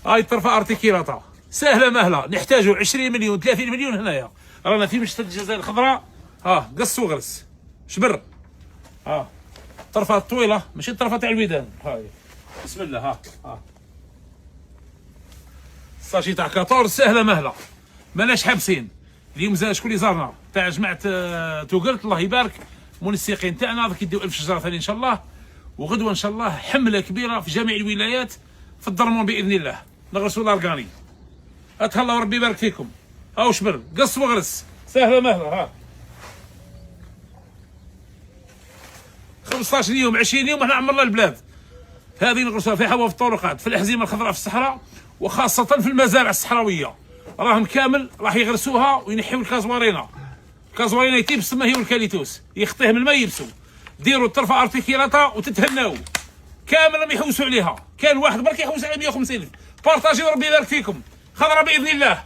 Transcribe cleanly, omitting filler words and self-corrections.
هاي الطرفه ارتيكيلاتا سهله مهله، نحتاجوا 20 مليون 30 مليون هنايا. رانا في مشتى الجزائر الخضراء، قص وغرس شبر. الطرفه الطويله ماشي الطرفه تاع الودان. هاي بسم الله. الساشي تاع 14 سهله مهله، ماناش حابسين. اليوم زاد شكون اللي زارنا تاع جماعه توقلت، الله يبارك منسقين تاعنا ذاك يديو 1000 شجره ثاني ان شاء الله. وغدوه ان شاء الله حمله كبيره في جميع الولايات في الضرمون باذن الله، نغرسوا الاركاني. اتهلاو ربي يبارك فيكم. هاو شبر قص وغرس سهله مهله. 15 يوم 20 يوم احنا عمرنا البلاد هذه نغرسوها في حوا في الطرقات، في الاحزمه الخضراء في الصحراء، وخاصه في المزارع الصحراويه راهم كامل راح يغرسوها وينحيوا الكازوارينا. الكازوارينا يتيبس تما هي والكاليتوس يخطيه من الماء يلبسوا. ديروا الطرفه ارتيكيلاتا وتتهناو كامل، راهم يحوسوا عليها. كان واحد برك يحوس على 150,000. بارطاجيو ربي يبارك فيكم. خضره باذن الله.